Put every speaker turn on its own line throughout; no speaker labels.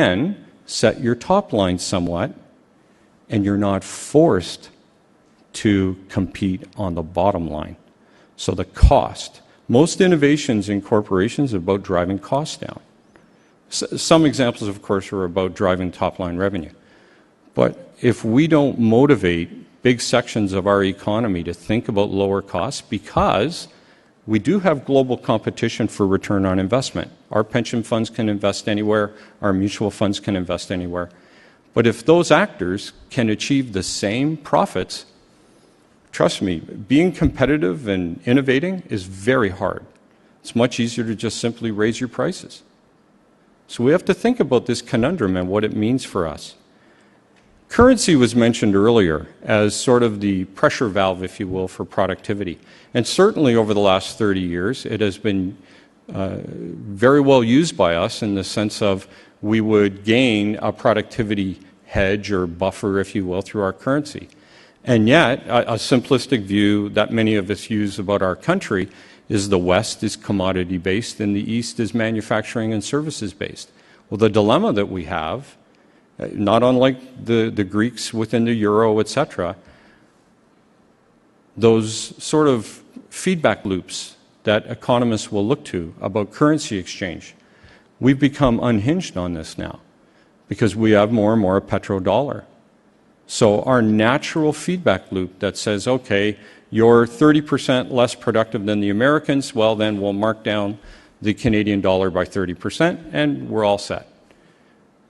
can set your top line somewhat, and you're not forced to compete on the bottom line. So the cost. Most innovations in corporations are about driving costs down. Some examples, of course, are about driving top-line revenue. But if we don't motivate big sections of our economy to think about lower costs, because we do have global competition for return on investment. Our pension funds can invest anywhere. Our mutual funds can invest anywhere. But if those actors can achieve the same profits, trust me, being competitive and innovating is very hard. It's much easier to just simply raise your prices. So we have to think about this conundrum and what it means for us. Currency was mentioned earlier as sort of the pressure valve, if you will, for productivity. And certainly over the last 30 years, it has been very well used by us in the sense of we would gain a productivity hedge or buffer, if you will, through our currency. And yet, a simplistic view that many of us use about our country is the West is commodity-based and the East is manufacturing and services-based. Well, the dilemma that we have, not unlike the Greeks within the euro, etc., those sort of feedback loops that economists will look to about currency exchange, we've become unhinged on this now because we have more and more a petrodollar. So our natural feedback loop that says, okay, you're 30% less productive than the Americans, well then we'll mark down the Canadian dollar by 30% and we're all set.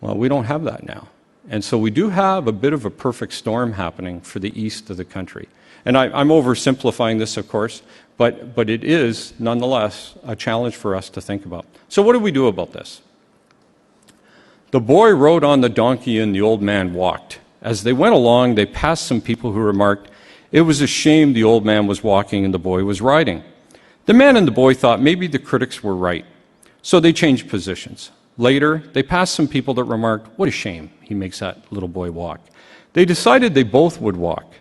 Well, we don't have that now. And so we do have a bit of a perfect storm happening for the east of the country. And I'm oversimplifying this, of course, but it is nonetheless a challenge for us to think about. So what do we do about this? The boy rode on the donkey and the old man walked. As they went along, they passed some people who remarked, "It was a shame the old man was walking and the boy was riding." The man and the boy thought maybe the critics were right, so they changed positions. Later, they passed some people that remarked, "What a shame he makes that little boy walk." They decided they both would walk.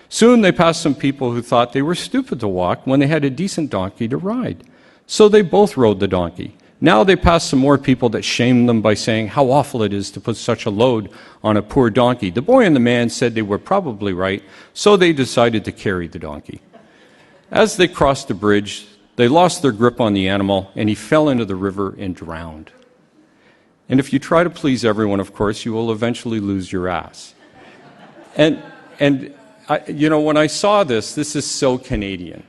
Soon they passed some people who thought they were stupid to walk when they had a decent donkey to ride. So they both rode the donkey. Now they passed some more people that shamed them by saying how awful it is to put such a load on a poor donkey. The boy and the man said they were probably right, so they decided to carry the donkey. As they crossed the bridge, they lost their grip on the animal, and he fell into the river and drowned. And if you try to please everyone, of course, you will eventually lose your ass. And you know, when I saw this is so Canadian.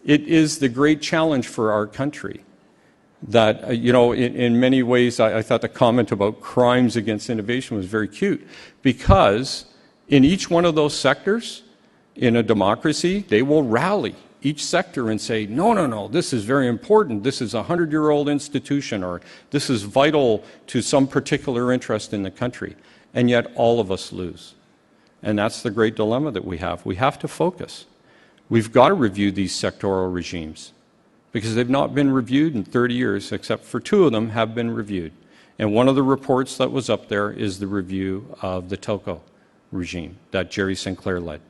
It is the great challenge for our country that, you know, in many ways, I thought the comment about crimes against innovation was very cute, because in each one of those sectors, in a democracy, they will rally each sector and say, no, no, no, this is very important, this is a 100-year-old institution, or this is vital to some particular interest in the country. And yet all of us lose. And that's the great dilemma that we have. We have to focus. We've got to review these sectoral regimes because they've not been reviewed in 30 years, except for 2 of them have been reviewed. And one of the reports that was up there is the review of the telco regime that Jerry Sinclair led.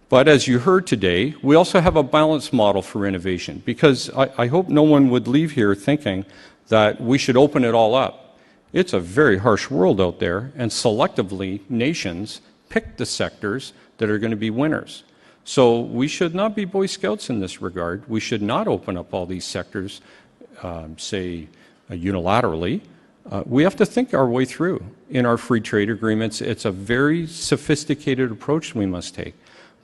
But as you heard today, we also have a balanced model for innovation, because I hope no one would leave here thinking that we should open it all up. It's a very harsh world out there, and selectively nations pick the sectors that are going to be winners. So we should not be Boy Scouts in this regard. We should not open up all these sectors, say, unilaterally. We have to think our way through. In our free trade agreements, it's a very sophisticated approach we must take.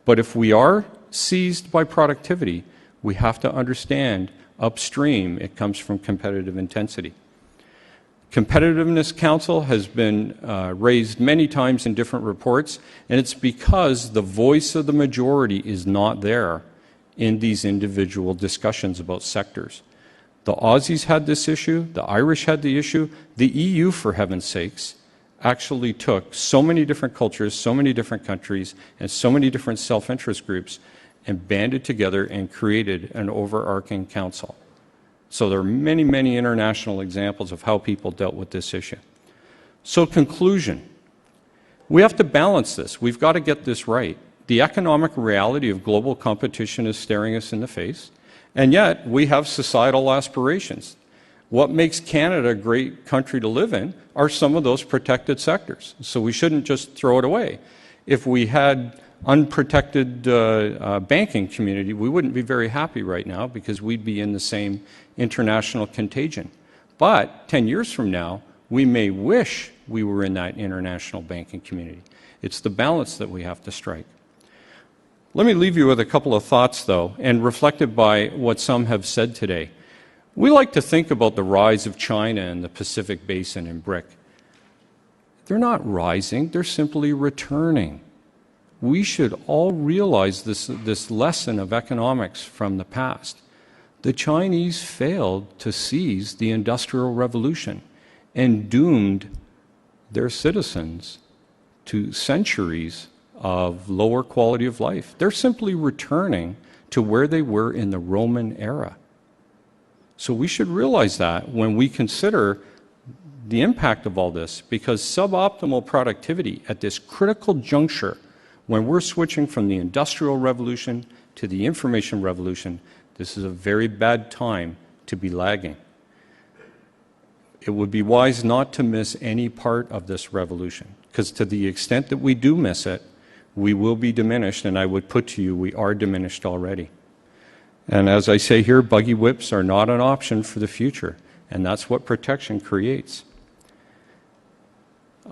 But if we are seized by productivity, we have to understand upstream it comes from competitive intensity. Competitiveness Council has been raised many times in different reports, and it's because the voice of the majority is not there in these individual discussions about sectors. The Aussies had this issue, the Irish had the issue, the EU, for heaven's sakes, actually took so many different cultures, so many different countries, and so many different self-interest groups and banded together and created an overarching council. So there are many, many international examples of how people dealt with this issue. So conclusion, we have to balance this. We've got to get this right. The economic reality of global competition is staring us in the face, and yet we have societal aspirations. What makes Canada a great country to live in are some of those protected sectors. So we shouldn't just throw it away. If we had unprotected banking community, we wouldn't be very happy right now because we'd be in the same international contagion. But 10 years from now, we may wish we were in that international banking community. It's the balance that we have to strike. Let me leave you with a couple of thoughts, though, and reflected by what some have said today. We like to think about the rise of China and the Pacific Basin and BRIC. They're not rising, they're simply returning. We should all realize this lesson of economics from the past. The Chinese failed to seize the Industrial Revolution and doomed their citizens to centuries of lower quality of life. They're simply returning to where they were in the Roman era. So we should realize that when we consider the impact of all this, because suboptimal productivity at this critical juncture, when we're switching from the Industrial Revolution to the Information Revolution, this is a very bad time to be lagging. It would be wise not to miss any part of this revolution, because to the extent that we do miss it, we will be diminished, and I would put to you, we are diminished already. And as I say here, buggy whips are not an option for the future, and that's what protection creates.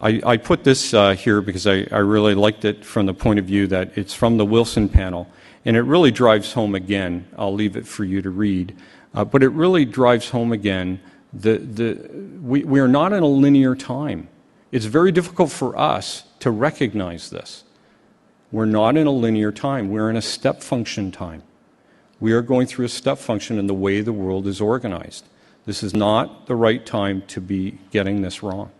I put this here because I really liked it from the point of view that it's from the Wilson panel, and it really drives home again, I'll leave it for you to read, but it really drives home again, we are not in a linear time. It's very difficult for us to recognize this. We're not in a linear time, we're in a step function time. We are going through a step function in the way the world is organized. This is not the right time to be getting this wrong.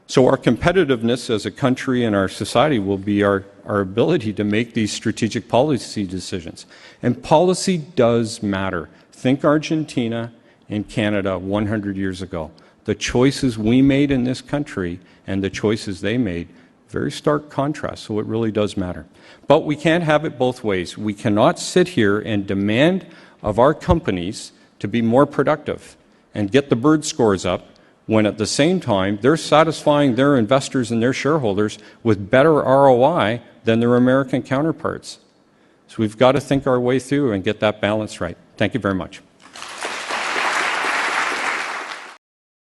So our competitiveness as a country and our society will be our ability to make these strategic policy decisions. And policy does matter. Think Argentina and Canada 100 years ago. The choices we made in this country and the choices they made, very stark contrast, so it really does matter. But we can't have it both ways. We cannot sit here and demand of our companies to be more productive and get the bird scores up when at the same time they're satisfying their investors and their shareholders with better ROI than their American counterparts. So we've got to think our way through and get that balance right. Thank you very much.